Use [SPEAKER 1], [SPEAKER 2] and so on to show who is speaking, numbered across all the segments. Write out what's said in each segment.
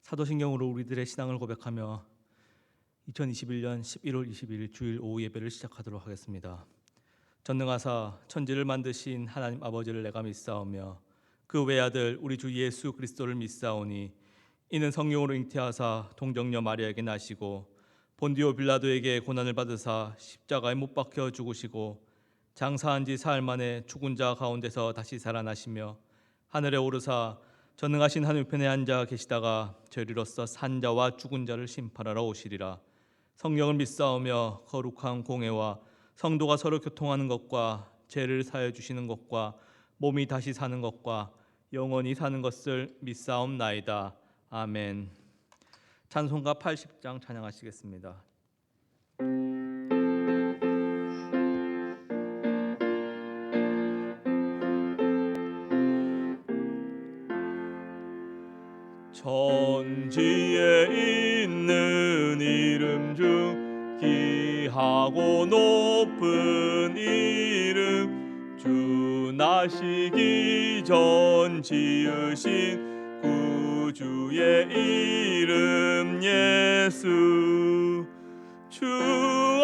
[SPEAKER 1] 사도신경으로 우리들의 신앙을 고백하며 2021년 11월 22일 주일 오후 예배를 시작하도록 하겠습니다. 전능하사 천지를 만드신 하나님 아버지를 내가 믿사오며 그 외아들 우리 주 예수 그리스도를 믿사오니 이는 성령으로 잉태하사 동정녀 마리아에게 나시고 본디오 빌라도에게 고난을 받으사 십자가에 못 박혀 죽으시고 장사한 지 사흘 만에 죽은 자 가운데서 다시 살아나시며 하늘에 오르사 전능하신 하늘 편에 앉아 계시다가 저리로서 산 자와 죽은 자를 심판하러 오시리라. 성령을 믿사오며 거룩한 공회와 성도가 서로 교통하는 것과 죄를 사해 주시는 것과 몸이 다시 사는 것과 영원히 사는 것을 믿사옵나이다. 아멘. 찬송가 80장 찬양하시겠습니다. 천지에 있는 이름 중 귀하고 높은 이름, 주 나시기 전 지으신 구주의 이름 예수. 주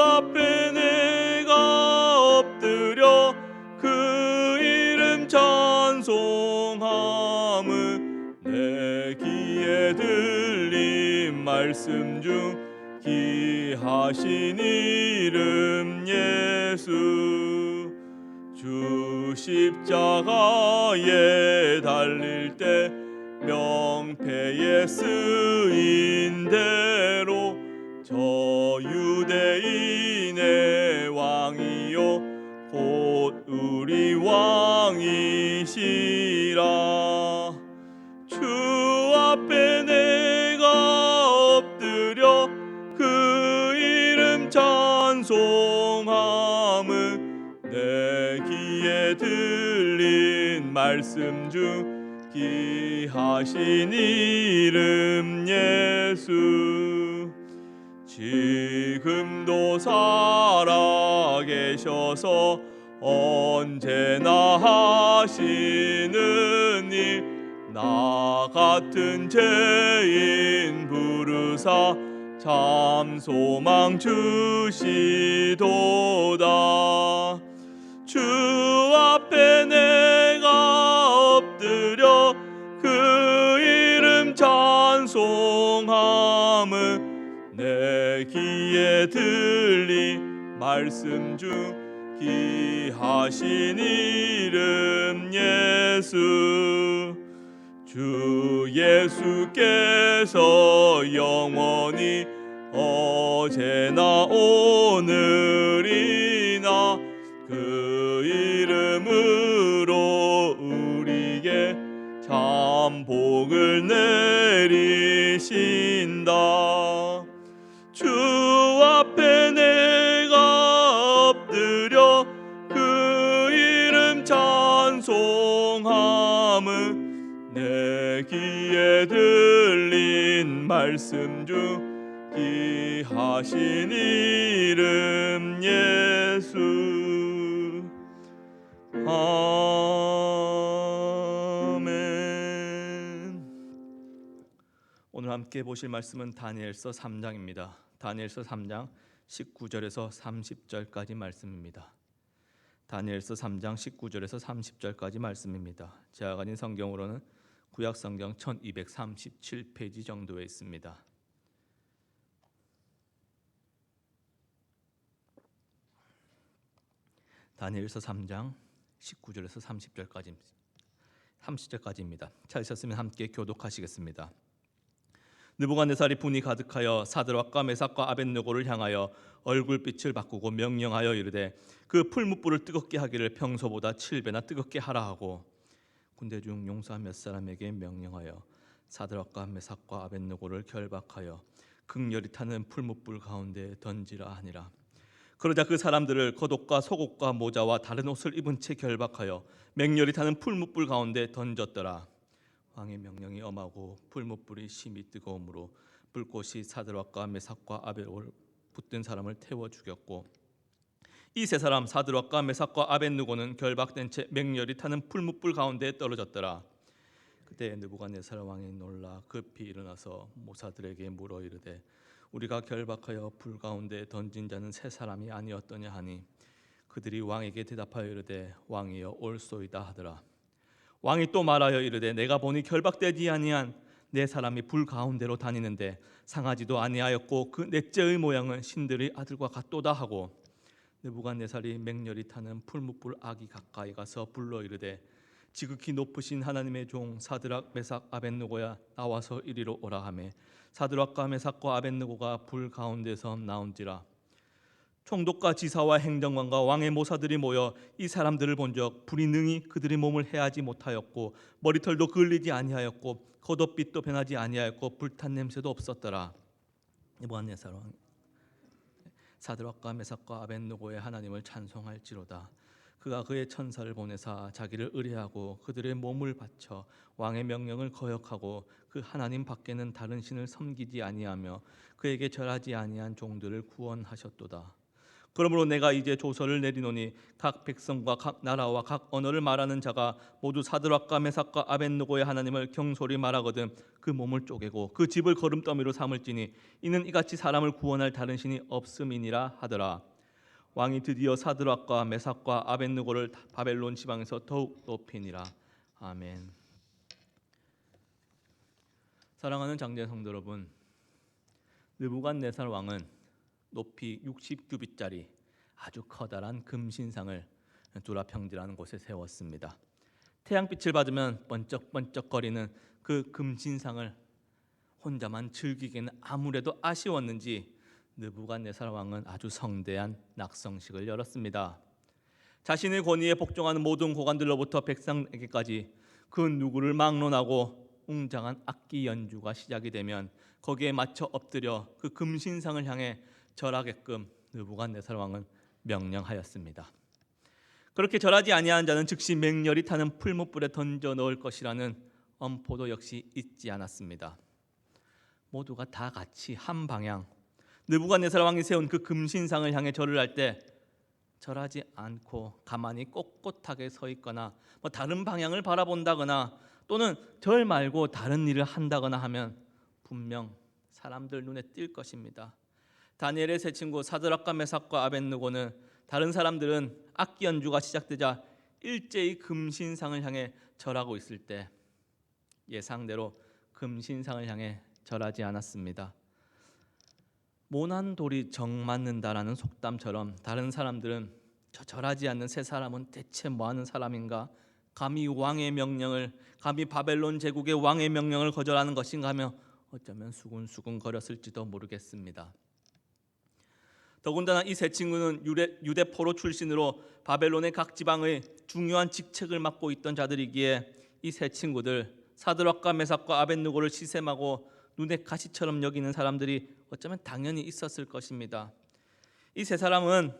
[SPEAKER 1] 앞에 내가 엎드려 그 이름 찬송함은 내 귀에 들린 말씀 중 귀하신 이름 예수. 주 십자가에 달릴 때 명패에 쓰인 대로 저 유대인의 왕이요 곧 우리 왕이시라. 주 앞에 내가 엎드려 그 이름 찬송함은 내 귀에 들린 말씀 중 귀하신 이름 예수. 지금도 살아계셔서 언제나 하시는 일, 나 같은 죄인 부르사 참 소망 주시도다. 주 앞에 내가 엎드려 그 이름 찬송함은 내 귀에 들린 말씀 중 귀하신 이름 예수. 주 예수께서 영원히 어제나 오늘이나 그 이름으로 우리에게 참 복을 내리신다. 주 앞에 내가 엎드려 그 이름 찬송함은 내 귀에 들린 말씀 중 귀하신 이름 예수. 아멘. 오늘 함께 보실 말씀은 다니엘서 3장입니다. 다니엘서 3장 19절에서 30절까지 말씀입니다. 다니엘서 3장 19절에서 30절까지 말씀입니다. 제가 가진 성경으로는 구약성경 1237페이지 정도에 있습니다. 다니엘서 3장 19절에서 30절까지입니다. 찾으셨으면 함께 교독하시겠습니다. 느부갓네살이 분이 가득하여 사드락과 메삭과 아벳느고를 향하여 얼굴빛을 바꾸고 명령하여 이르되 그 풀무불을 뜨겁게 하기를 평소보다 7배나 뜨겁게 하라 하고 군대 중 용사 몇 사람에게 명령하여 사드락과 메삭과 아벳느고를 결박하여 극렬히 타는 풀무불 가운데 던지라 하니라. 그러자 그 사람들을 겉옷과 속옷과 모자와 다른 옷을 입은 채 결박하여 맹렬히 타는 풀무불 가운데 던졌더라. 왕의 명령이 엄하고 풀무불이 심히 뜨거움으로 불꽃이 사드락과 메삭과 아벳을 붙든 사람을 태워 죽였고 이 세 사람 사드락과 메삭과 아벳느고는 결박된 채 맹렬히 타는 풀무불 가운데 떨어졌더라. 그때 느부갓네살 왕이 놀라 급히 일어나서 모사들에게 물어 이르되 우리가 결박하여 불 가운데 던진 자는 세 사람이 아니었더냐 하니 그들이 왕에게 대답하여 이르되 왕이여 옳소이다 하더라. 왕이 또 말하여 이르되 내가 보니 결박되지 아니한 네 사람이 불 가운데로 다니는데 상하지도 아니하였고 그 넷째의 모양은 신들의 아들과 같도다 하고 느부갓네살이 맹렬히 타는 풀무불 아기 가까이 가서 불러 이르되 지극히 높으신 하나님의 종 사드락 메삭 아벳느고야 나와서 이리로 오라 하매 사드락과 메삭과 아벳느고가 불 가운데서 나온지라. 총독과 지사와 행정관과 왕의 모사들이 모여 이 사람들을 본적 불이 능히 그들의 몸을 해하지 못하였고 머리털도 그을리지 아니하였고 겉옷빛도 변하지 아니하였고 불탄 냄새도 없었더라. 느부갓네살 왕 사드락과 메삭과 아벳느고의 하나님을 찬송할지로다. 그가 그의 천사를 보내사 자기를 의뢰하고 그들의 몸을 바쳐 왕의 명령을 거역하고 그 하나님 밖에는 다른 신을 섬기지 아니하며 그에게 절하지 아니한 종들을 구원하셨도다. 그러므로 내가 이제 조서를 내리노니 각 백성과 각 나라와 각 언어를 말하는 자가 모두 사드락과 메삭과 아벳느고의 하나님을 경솔히 말하거든 그 몸을 쪼개고 그 집을 거름더미로 삼을지니 이는 이같이 사람을 구원할 다른 신이 없음이니라 하더라. 왕이 드디어 사드락과 메삭과 아벳느고를 바벨론 지방에서 더욱 높이니라. 아멘. 사랑하는 장제 성도 여러분, 느부갓네살 왕은 높이 60규빗짜리 아주 커다란 금신상을 두라평지라는 곳에 세웠습니다. 태양빛을 받으면 번쩍번쩍거리는 그 금신상을 혼자만 즐기기는 아무래도 아쉬웠는지 느부갓네살 왕은 아주 성대한 낙성식을 열었습니다. 자신의 권위에 복종하는 모든 고관들로부터 백성에게까지 그 누구를 막론하고 웅장한 악기 연주가 시작이 되면 거기에 맞춰 엎드려 그 금신상을 향해 절하게끔 느부갓네살 왕은 명령하였습니다. 그렇게 절하지 아니하는 자는 즉시 맹렬히 타는 풀무불에 던져 넣을 것이라는 엄포도 역시 잊지 않았습니다. 모두가 다 같이 한 방향 느부갓네살 왕이 세운 그 금신상을 향해 절을 할 때 절하지 않고 가만히 꼿꼿하게 서 있거나 다른 방향을 바라본다거나 또는 절 말고 다른 일을 한다거나 하면 분명 사람들 눈에 띌 것입니다. 다니엘의 세 친구 사드락과 메삭과 아벳느고는 다른 사람들은 악기 연주가 시작되자 일제히 금신상을 향해 절하고 있을 때 예상대로 금신상을 향해 절하지 않았습니다. 모난 돌이 정 맞는다라는 속담처럼 다른 사람들은 저 절하지 않는 세 사람은 대체 뭐하는 사람인가? 감히 왕의 명령을, 감히 바벨론 제국의 왕의 명령을 거절하는 것인가 하며 어쩌면 수군수군 거렸을지도 모르겠습니다. 더군다나 이 세 친구는 유대 포로 출신으로 바벨론의 각 지방의 중요한 직책을 맡고 있던 자들이기에 이 세 친구들 사드락과 메삭과 아벳느고를 시샘하고 눈에 가시처럼 여기는 사람들이 어쩌면 당연히 있었을 것입니다. 이 세 사람은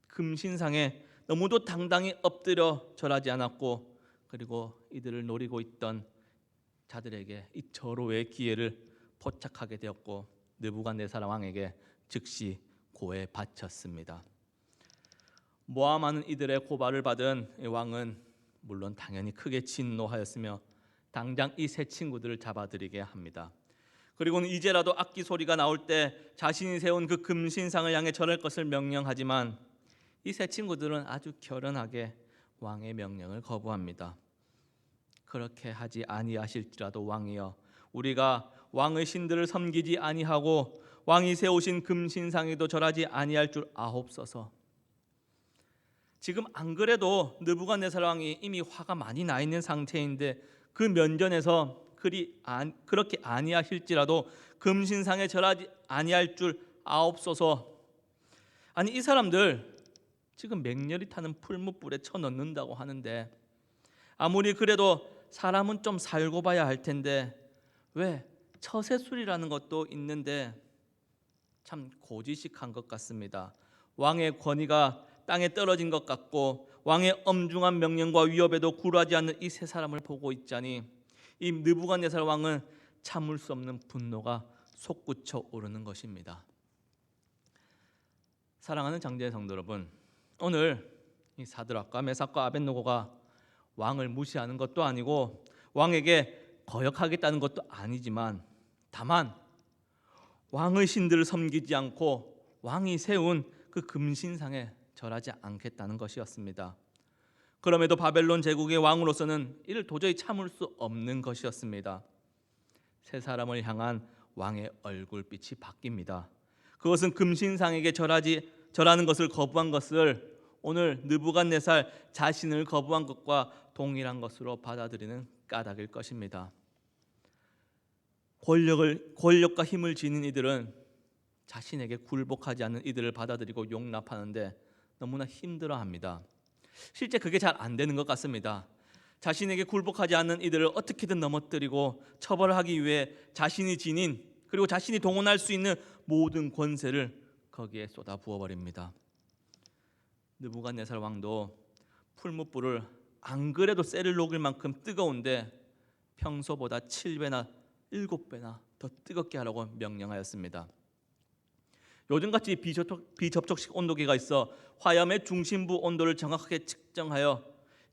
[SPEAKER 1] 금신상에 너무도 당당히 엎드려 절하지 않았고 그리고 이들을 노리고 있던 자들에게 이 절호의 기회를 포착하게 되었고 느부갓네살 왕에게 즉시 고해 바쳤습니다. 모함하는 이들의 고발을 받은 왕은 물론 당연히 크게 진노하였으며 당장 이 세 친구들을 잡아들이게 합니다. 그리고는 이제라도 악기 소리가 나올 때 자신이 세운 그 금신상을 향해 절할 것을 명령하지만 이 세 친구들은 아주 결연하게 왕의 명령을 거부합니다. 그렇게 하지 아니하실지라도 왕이여 우리가 왕의 신들을 섬기지 아니하고 왕이 세우신 금신상에도 절하지 아니할 줄 아옵소서. 지금 안 그래도 느부갓네살 왕이 이미 화가 많이 나 있는 상태인데 그 면전에서 그렇게 아니하실지라도 금신상에 절하지 아니할 줄 아옵소서. 아니 이 사람들 지금 맹렬히 타는 풀무불에 쳐넣는다고 하는데 아무리 그래도 사람은 좀 살고 봐야 할 텐데 왜 처세술이라는 것도 있는데 참 고지식한 것 같습니다. 왕의 권위가 땅에 떨어진 것 같고 왕의 엄중한 명령과 위협에도 굴하지 않는 이 세 사람을 보고 있자니 이 느부갓네살 왕은 참을 수 없는 분노가 솟구쳐 오르는 것입니다. 사랑하는 장제의 성도 여러분, 오늘 이 사드락과 메삭과 아벳느고가 왕을 무시하는 것도 아니고 왕에게 거역하겠다는 것도 아니지만 다만 왕의 신들을 섬기지 않고 왕이 세운 그 금신상에 절하지 않겠다는 것이었습니다. 그럼에도 바벨론 제국의 왕으로서는 이를 도저히 참을 수 없는 것이었습니다. 세 사람을 향한 왕의 얼굴빛이 바뀝니다. 그것은 금신상에게 절하는 것을 거부한 것을 오늘 느부갓네살 자신을 거부한 것과 동일한 것으로 받아들이는 까닭일 것입니다. 권력과 힘을 지닌 이들은 자신에게 굴복하지 않는 이들을 받아들이고 용납하는데 너무나 힘들어합니다. 실제 그게 잘 안 되는 것 같습니다. 자신에게 굴복하지 않는 이들을 어떻게든 넘어뜨리고 처벌하기 위해 자신이 지닌 그리고 자신이 동원할 수 있는 모든 권세를 거기에 쏟아 부어버립니다. 느부갓네살 왕도 풀무불을 안 그래도 쇠를 녹일 만큼 뜨거운데 평소보다 7배나 7배나 더 뜨겁게 하라고 명령하였습니다. 요즘같이 비접촉식 온도계가 있어 화염의 중심부 온도를 정확하게 측정하여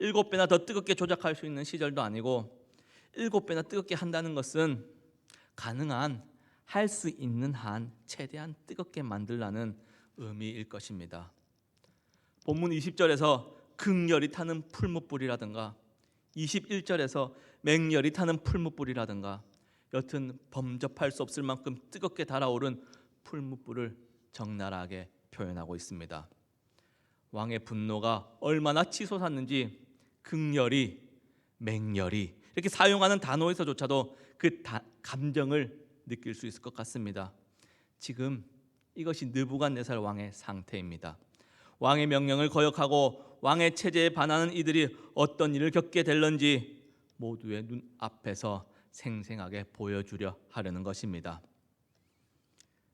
[SPEAKER 1] 7배나 더 뜨겁게 조작할 수 있는 시절도 아니고 7배나 뜨겁게 한다는 것은 가능한 할 수 있는 한 최대한 뜨겁게 만들라는 의미일 것입니다. 본문 20절에서 극열이 타는 풀무불이라든가 21절에서 맹열이 타는 풀무불이라든가 여튼 범접할 수 없을 만큼 뜨겁게 달아오른 풀무불을 적나라하게 표현하고 있습니다. 왕의 분노가 얼마나 치솟았는지 극열이, 맹열이 이렇게 사용하는 단어에서조차도 그 감정을 느낄 수 있을 것 같습니다. 지금 이것이 느부갓네살 왕의 상태입니다. 왕의 명령을 거역하고 왕의 체제에 반하는 이들이 어떤 일을 겪게 될런지 모두의 눈앞에서 생생하게 보여주려 하려는 것입니다.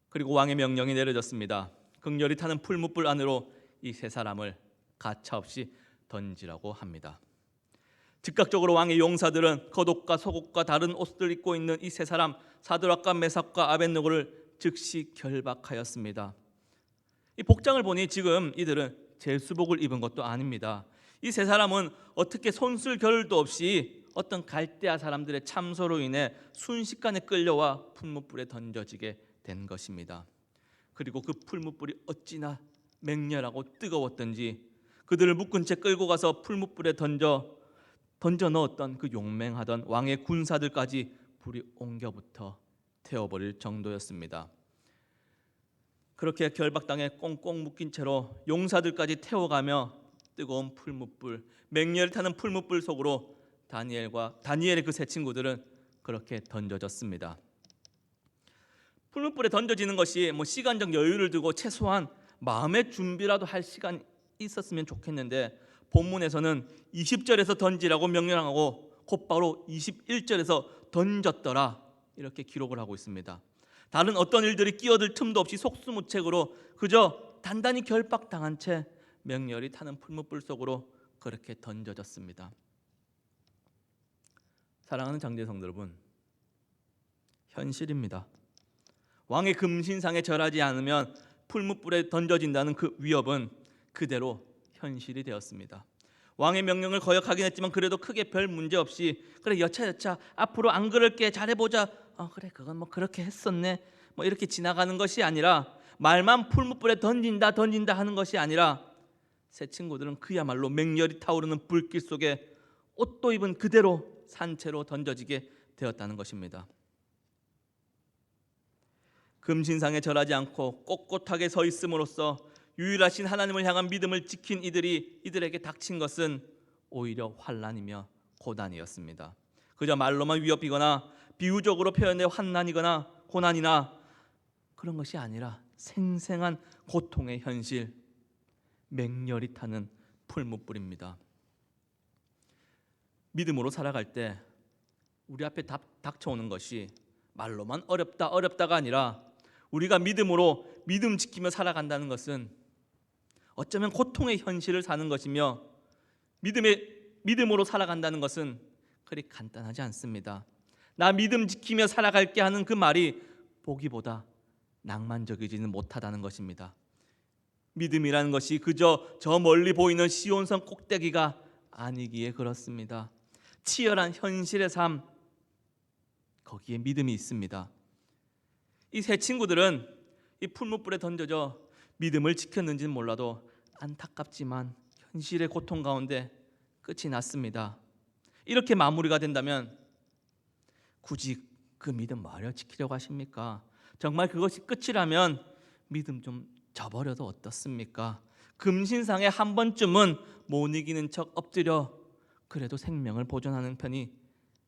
[SPEAKER 1] 그리고 왕의 명령이 내려졌습니다. 극렬히 타는 풀무불 안으로 이 세 사람을 가차없이 던지라고 합니다. 즉각적으로 왕의 용사들은 겉옷과 속옷과 다른 옷을 입고 있는 이 세 사람 사드락과 메삭과 아벳느고를 즉시 결박하였습니다. 이 복장을 보니 지금 이들은 제수복을 입은 것도 아닙니다. 이 세 사람은 어떻게 손쓸 겨를도 없이 어떤 갈대아 사람들의 참소로 인해 순식간에 끌려와 풀무불에 던져지게 된 것입니다. 그리고 그 풀무불이 어찌나 맹렬하고 뜨거웠던지 그들을 묶은 채 끌고 가서 풀무불에 던져 넣었던 그 용맹하던 왕의 군사들까지 불이 옮겨붙어 태워버릴 정도였습니다. 그렇게 결박당해 꽁꽁 묶인 채로 용사들까지 태워가며 뜨거운 풀무불, 맹렬히 타는 풀무불 속으로 다니엘의 그 세 친구들은 그렇게 던져졌습니다. 풀무불에 던져지는 것이 시간적 여유를 두고 최소한 마음의 준비라도 할 시간이 있었으면 좋겠는데 본문에서는 20절에서 던지라고 명령하고 곧바로 21절에서 던졌더라 이렇게 기록을 하고 있습니다. 다른 어떤 일들이 끼어들 틈도 없이 속수무책으로 그저 단단히 결박당한 채 맹렬히 타는 풀무불 속으로 그렇게 던져졌습니다. 사랑하는 장제성 여러분, 현실입니다. 왕의 금신상에 절하지 않으면 풀무불에 던져진다는 그 위협은 그대로 현실이 되었습니다. 왕의 명령을 거역하긴 했지만 그래도 크게 별 문제 없이 그래 여차여차 앞으로 안 그럴게 잘해보자 그래 그건 그렇게 했었네 이렇게 지나가는 것이 아니라 말만 풀무불에 던진다 하는 것이 아니라 세 친구들은 그야말로 맹렬히 타오르는 불길 속에 옷도 입은 그대로 산채로 던져지게 되었다는 것입니다. 금신상에 절하지 않고 꼿꼿하게 서 있음으로써 유일하신 하나님을 향한 믿음을 지킨 이들에게 닥친 것은 오히려 환난이며 고난이었습니다. 그저 말로만 위협이거나 비유적으로 표현된 환난이거나 고난이나 그런 것이 아니라 생생한 고통의 현실, 맹렬히 타는 풀무불입니다. 믿음으로 살아갈 때 우리 앞에 닥쳐오는 것이 말로만 어렵다가 아니라 우리가 믿음 지키며 살아간다는 것은 어쩌면 고통의 현실을 사는 것이며 믿음으로 살아간다는 것은 그리 간단하지 않습니다. 나 믿음 지키며 살아갈게 하는 그 말이 보기보다 낭만적이지는 못하다는 것입니다. 믿음이라는 것이 그저 저 멀리 보이는 시온산 꼭대기가 아니기에 그렇습니다. 치열한 현실의 삶, 거기에 믿음이 있습니다. 이 세 친구들은 이 풀무불에 던져져 믿음을 지켰는지는 몰라도 안타깝지만 현실의 고통 가운데 끝이 났습니다. 이렇게 마무리가 된다면 굳이 그 믿음 뭐하러 지키려고 하십니까? 정말 그것이 끝이라면 믿음 좀 저버려도 어떻습니까? 금신상에 한 번쯤은 못 이기는 척 엎드려 그래도 생명을 보존하는 편이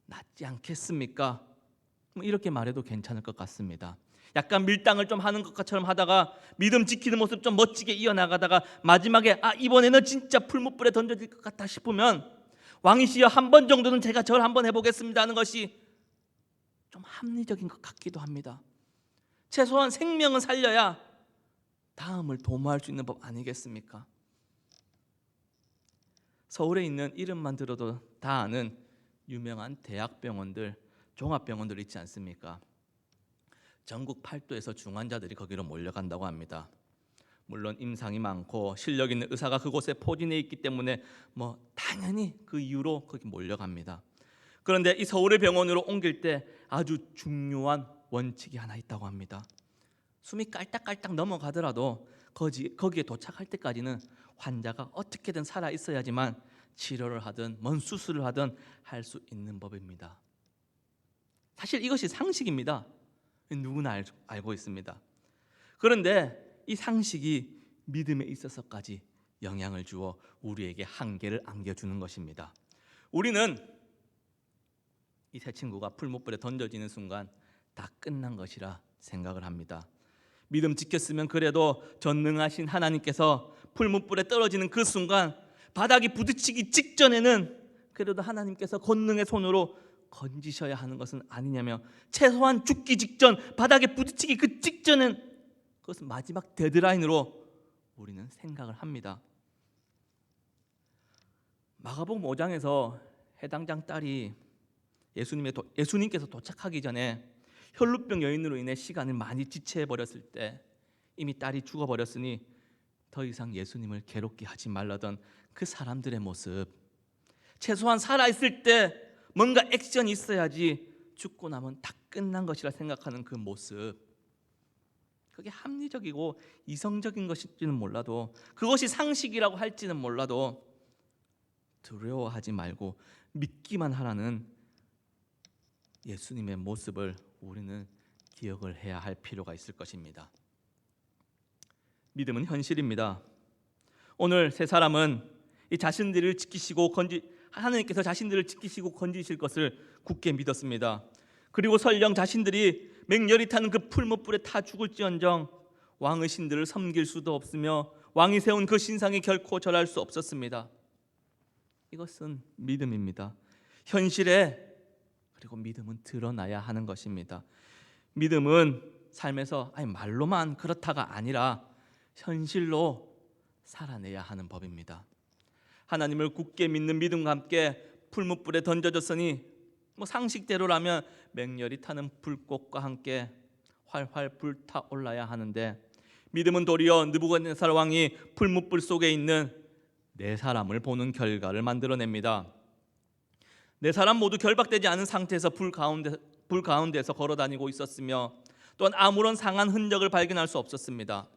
[SPEAKER 1] 낫지 않겠습니까? 이렇게 말해도 괜찮을 것 같습니다. 약간 밀당을 좀 하는 것처럼 하다가 믿음 지키는 모습 좀 멋지게 이어나가다가 마지막에 이번에는 진짜 풀무불에 던져질 것 같다 싶으면 왕이시여 한 번 정도는 제가 절 한번 해보겠습니다 하는 것이 좀 합리적인 것 같기도 합니다. 최소한 생명은 살려야 다음을 도모할 수 있는 법 아니겠습니까? 서울에 있는 이름만 들어도 다 아는 유명한 대학병원들, 종합병원들 있지 않습니까? 전국 8도에서 중환자들이 거기로 몰려간다고 합니다. 물론 임상이 많고 실력 있는 의사가 그곳에 포진해 있기 때문에 당연히 그 이유로 거기 몰려갑니다. 그런데 이 서울의 병원으로 옮길 때 아주 중요한 원칙이 하나 있다고 합니다. 숨이 깔딱깔딱 넘어가더라도 거기에 도착할 때까지는 환자가 어떻게든 살아 있어야지만 치료를 하든 뭔 수술을 하든 할 수 있는 법입니다. 사실 이것이 상식입니다. 누구나 알고 있습니다. 그런데 이 상식이 믿음에 있어서까지 영향을 주어 우리에게 한계를 안겨주는 것입니다. 우리는 이 세 친구가 풀무불에 던져지는 순간 다 끝난 것이라 생각을 합니다. 믿음 지켰으면 그래도 전능하신 하나님께서 풀무불에 떨어지는 그 순간 바닥이 부딪히기 직전에는 그래도 하나님께서 권능의 손으로 건지셔야 하는 것은 아니냐며, 최소한 죽기 직전, 바닥에 부딪히기 그 직전엔 그것은 마지막 데드라인으로 우리는 생각을 합니다. 마가복음 5장에서 해당장 딸이 예수님께서 도착하기 전에 혈루병 여인으로 인해 시간을 많이 지체해 버렸을 때 이미 딸이 죽어버렸으니 더 이상 예수님을 괴롭게 하지 말라던 그 사람들의 모습, 최소한 살아있을 때 뭔가 액션이 있어야지 죽고 나면 다 끝난 것이라 생각하는 그 모습, 그게 합리적이고 이성적인 것일지는 몰라도, 그것이 상식이라고 할지는 몰라도 두려워하지 말고 믿기만 하라는 예수님의 모습을 우리는 기억을 해야 할 필요가 있을 것입니다. 믿음은 현실입니다. 오늘 세 사람은 이 자신들을 지키시고 하나님께서 자신들을 지키시고 건지실 것을 굳게 믿었습니다. 그리고 설령 자신들이 맹렬히 타는 그 풀무불에 타 죽을지언정 왕의 신들을 섬길 수도 없으며 왕이 세운 그 신상이 결코 절할 수 없었습니다. 이것은 믿음입니다. 현실에 그리고 믿음은 드러나야 하는 것입니다. 믿음은 삶에서 말로만 그렇다가 아니라 현실로 살아내야 하는 법입니다. 하나님을 굳게 믿는 믿음과 함께 풀무불에 던져졌으니 상식대로라면 맹렬히 타는 불꽃과 함께 활활 불타올라야 하는데, 믿음은 도리어 느부갓네살 왕이 풀무불 속에 있는 네 사람을 보는 결과를 만들어냅니다. 네 사람 모두 결박되지 않은 상태에서 불 가운데서 걸어다니고 있었으며 또한 아무런 상한 흔적을 발견할 수 없었습니다.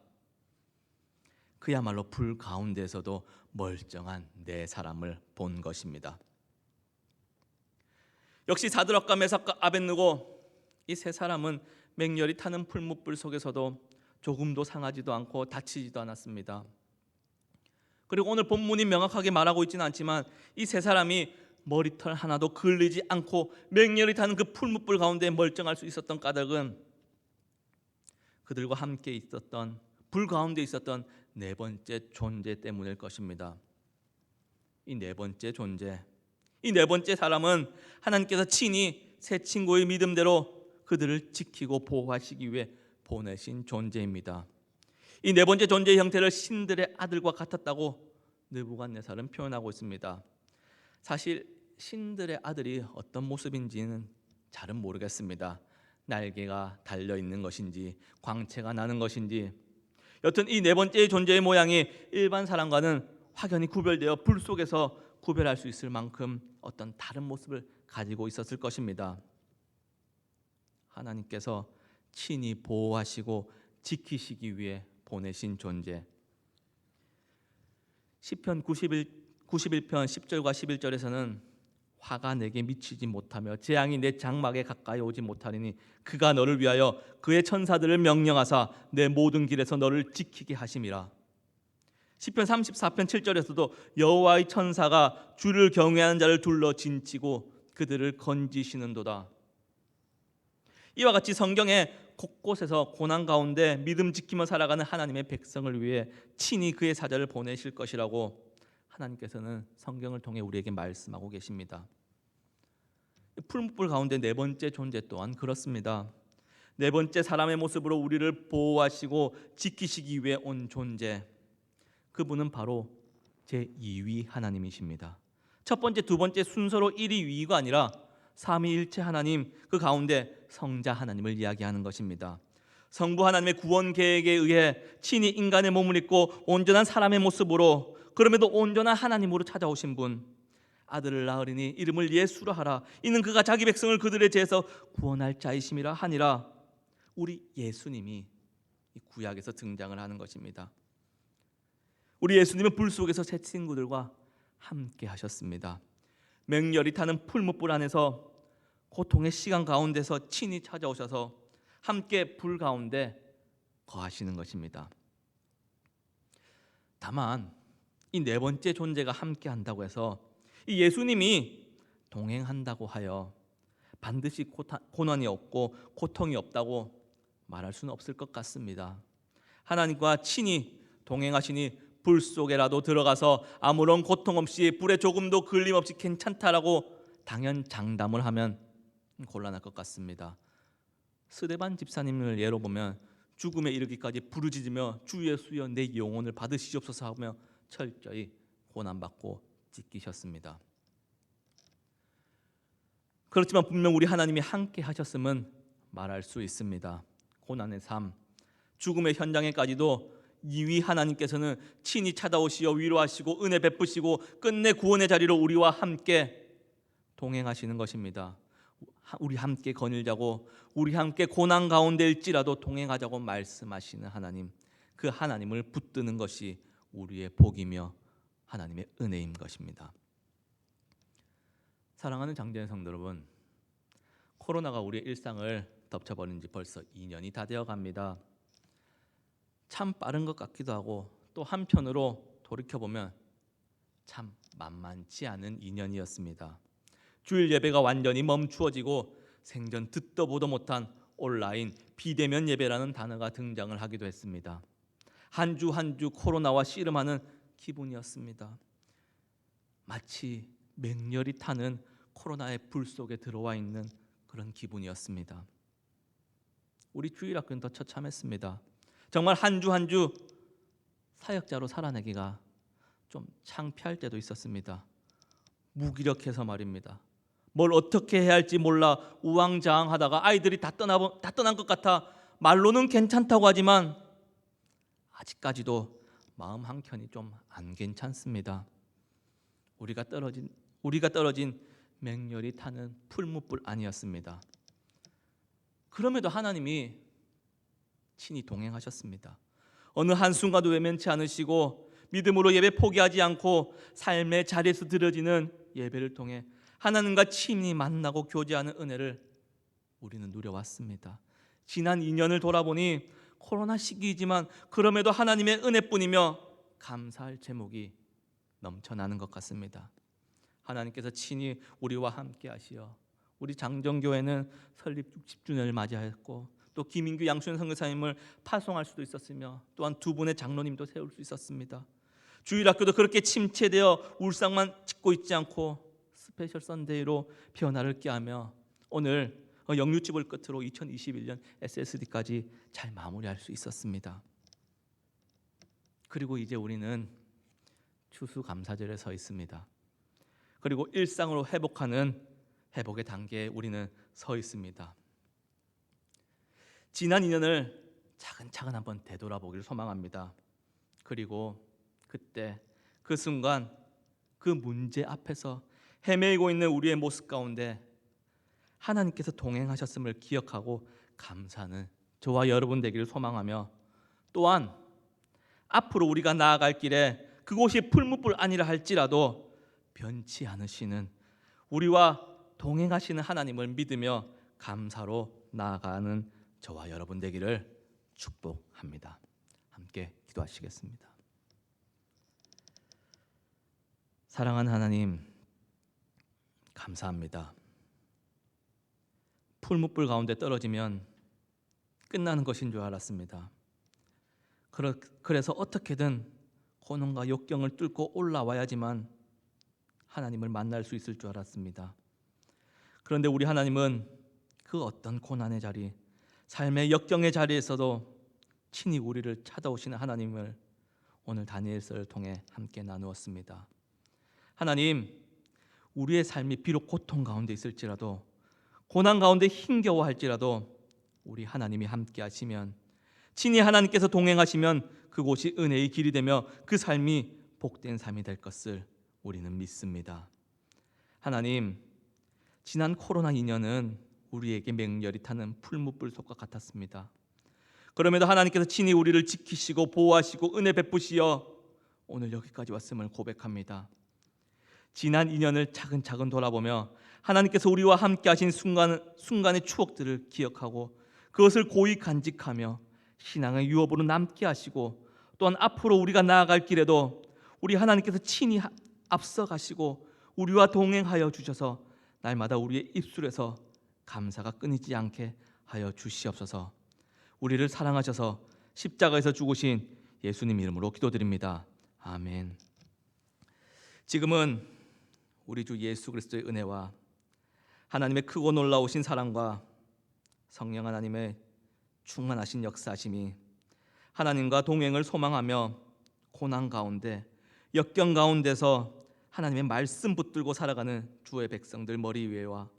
[SPEAKER 1] 그야말로 불 가운데서도 멀쩡한 네 사람을 본 것입니다. 역시 사드락과 메삭과 아벳느고, 이 세 사람은 맹렬히 타는 풀무불 속에서도 조금도 상하지도 않고 다치지도 않았습니다. 그리고 오늘 본문이 명확하게 말하고 있지는 않지만 이 세 사람이 머리털 하나도 걸리지 않고 맹렬히 타는 그 풀무불 가운데 멀쩡할 수 있었던 까닭은 그들과 함께 있었던, 불 가운데 있었던 네 번째 존재 때문일 것입니다. 이 네 번째 존재, 이 네 번째 사람은 하나님께서 친히 세 친구의 믿음대로 그들을 지키고 보호하시기 위해 보내신 존재입니다. 이 네 번째 존재의 형태를 신들의 아들과 같았다고 느부갓네살은 표현하고 있습니다. 사실 신들의 아들이 어떤 모습인지는 잘은 모르겠습니다. 날개가 달려있는 것인지 광채가 나는 것인지, 여튼 이 네 번째 존재의 모양이 일반 사람과는 확연히 구별되어 불 속에서 구별할 수 있을 만큼 어떤 다른 모습을 가지고 있었을 것입니다. 하나님께서 친히 보호하시고 지키시기 위해 보내신 존재. 시편 91편 10절과 11절에서는 화가 내게 미치지 못하며 재앙이 내 장막에 가까이 오지 못하리니 그가 너를 위하여 그의 천사들을 명령하사 내 모든 길에서 너를 지키게 하심이라. 시편 34편 7절에서도 여호와의 천사가 주를 경외하는 자를 둘러 진치고 그들을 건지시는도다. 이와 같이 성경에 곳곳에서 고난 가운데 믿음 지키며 살아가는 하나님의 백성을 위해 친히 그의 사자를 보내실 것이라고 하나님께서는 성경을 통해 우리에게 말씀하고 계십니다. 풀무불 가운데 네 번째 존재 또한 그렇습니다. 네 번째 사람의 모습으로 우리를 보호하시고 지키시기 위해 온 존재, 그분은 바로 제2위 하나님이십니다. 첫 번째, 두 번째 순서로 1위, 2위가 아니라 삼위일체 하나님, 그 가운데 성자 하나님을 이야기하는 것입니다. 성부 하나님의 구원 계획에 의해 친히 인간의 몸을 입고 온전한 사람의 모습으로, 그럼에도 온전한 하나님으로 찾아오신 분, 아들을 낳으리니 이름을 예수라 하라. 이는 그가 자기 백성을 그들의 죄에서 구원할 자이심이라 하니라. 우리 예수님이 이 구약에서 등장을 하는 것입니다. 우리 예수님은 불 속에서 새 친구들과 함께 하셨습니다. 맹렬히 타는 풀무불 안에서 고통의 시간 가운데서 친히 찾아오셔서 함께 불 가운데 거하시는 것입니다. 다만 이 네 번째 존재가 함께 한다고 해서 이 예수님이 동행한다고 하여 반드시 고난이 없고 고통이 없다고 말할 수는 없을 것 같습니다. 하나님과 친히 동행하시니 불 속에라도 들어가서 아무런 고통 없이 불에 조금도 걸림 없이 괜찮다라고 당연 장담을 하면 곤란할 것 같습니다. 스데반 집사님을 예로 보면 죽음에 이르기까지 부르짖으며 주 예수여 내 영혼을 받으시옵소서 하며 철저히 고난받고 찢기셨습니다. 그렇지만 분명 우리 하나님이 함께 하셨음은 말할 수 있습니다. 고난의 삶, 죽음의 현장에까지도 이위 하나님께서는 친히 찾아오시어 위로하시고 은혜 베푸시고 끝내 구원의 자리로 우리와 함께 동행하시는 것입니다. 우리 함께 거닐자고, 우리 함께 고난 가운데일지라도 동행하자고 말씀하시는 하나님, 그 하나님을 붙드는 것이 우리의 복이며 하나님의 은혜인 것입니다. 사랑하는 장제의 성도 여러분, 코로나가 우리의 일상을 덮쳐버린 지 벌써 2년이 다 되어갑니다. 참 빠른 것 같기도 하고 또 한편으로 돌이켜보면 참 만만치 않은 2년이었습니다. 주일 예배가 완전히 멈추어지고 생전 듣도 보도 못한 온라인 비대면 예배라는 단어가 등장을 하기도 했습니다. 한 주 한 주 코로나와 씨름하는 기분이었습니다. 마치 맹렬히 타는 코로나의 불 속에 들어와 있는 그런 기분이었습니다. 우리 주일학교는 더 처참했습니다. 정말 한 주 한 주 사역자로 살아내기가 좀 창피할 때도 있었습니다. 무기력해서 말입니다. 뭘 어떻게 해야 할지 몰라 우왕좌왕하다가 아이들이 다 떠난 것 같아 말로는 괜찮다고 하지만 아직까지도 마음 한켠이 좀 안 괜찮습니다. 우리가 떨어진 맹렬히 타는 풀무불 아니었습니다. 그럼에도 하나님이 친히 동행하셨습니다. 어느 한순간도 외면치 않으시고 믿음으로 예배 포기하지 않고 삶의 자리에서 드려지는 예배를 통해 하나님과 친히 만나고 교제하는 은혜를 우리는 누려왔습니다. 지난 2년을 돌아보니 코로나 시기이지만 그럼에도 하나님의 은혜뿐이며 감사할 제목이 넘쳐나는 것 같습니다. 하나님께서 친히 우리와 함께 하시어 우리 장정교회는 설립 60주년을 맞이하였고 또 김인규 양수현 선교사님을 파송할 수도 있었으며 또한 두 분의 장로님도 세울 수 있었습니다. 주일학교도 그렇게 침체되어 울상만 짓고 있지 않고 스페셜 선데이로 변화를 꾀하며 오늘 영유집을 끝으로 2021년 SSD까지 잘 마무리할 수 있었습니다. 그리고 이제 우리는 추수감사절에 서 있습니다. 그리고 일상으로 회복하는 회복의 단계에 우리는 서 있습니다. 지난 2년을 차근차근 한번 되돌아보기를 소망합니다. 그리고 그때 그 순간 그 문제 앞에서 헤매고 있는 우리의 모습 가운데 하나님께서 동행하셨음을 기억하고 감사하는 저와 여러분 되기를 소망하며, 또한 앞으로 우리가 나아갈 길에 그곳이 풀무불 아니라 할지라도 변치 않으시는 우리와 동행하시는 하나님을 믿으며 감사로 나아가는 저와 여러분 되기를 축복합니다. 함께 기도하시겠습니다. 사랑하는 하나님, 감사합니다. 풀무불 가운데 떨어지면 끝나는 것인 줄 알았습니다. 그래서 어떻게든 고난과 역경을 뚫고 올라와야지만 하나님을 만날 수 있을 줄 알았습니다. 그런데 우리 하나님은 그 어떤 고난의 자리, 삶의 역경의 자리에서도 친히 우리를 찾아오시는 하나님을 오늘 다니엘서를 통해 함께 나누었습니다. 하나님, 우리의 삶이 비록 고통 가운데 있을지라도, 고난 가운데 힘겨워할지라도 우리 하나님이 함께 하시면, 친히 하나님께서 동행하시면 그곳이 은혜의 길이 되며 그 삶이 복된 삶이 될 것을 우리는 믿습니다. 하나님, 지난 코로나 2년은 우리에게 맹렬히 타는 풀무불 속과 같았습니다. 그럼에도 하나님께서 친히 우리를 지키시고 보호하시고 은혜 베푸시어 오늘 여기까지 왔음을 고백합니다. 지난 2년을 차근차근 돌아보며 하나님께서 우리와 함께 하신 순간의 추억들을 기억하고 그것을 고이 간직하며 신앙의 유업으로 남게 하시고, 또한 앞으로 우리가 나아갈 길에도 우리 하나님께서 친히 앞서 가시고 우리와 동행하여 주셔서 날마다 우리의 입술에서 감사가 끊이지 않게 하여 주시옵소서. 우리를 사랑하셔서 십자가에서 죽으신 예수님 이름으로 기도드립니다. 아멘. 지금은 우리 주 예수 그리스도의 은혜와 하나님의 크고 놀라우신 사랑과 성령 하나님의 충만하신 역사하심이 하나님과 동행을 소망하며 고난 가운데 역경 가운데서 하나님의 말씀 붙들고 살아가는 주의 백성들 머리 위에와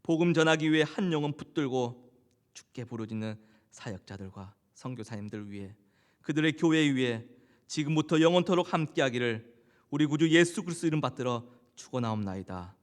[SPEAKER 1] 복음 전하기 위해 한 영혼 붙들고 주께 부르짖는 사역자들과 선교사님들 위해, 그들의 교회 위에 지금부터 영원토록 함께하기를 우리 구주 예수 그리스도 이름 받들어 축원하옵나이다.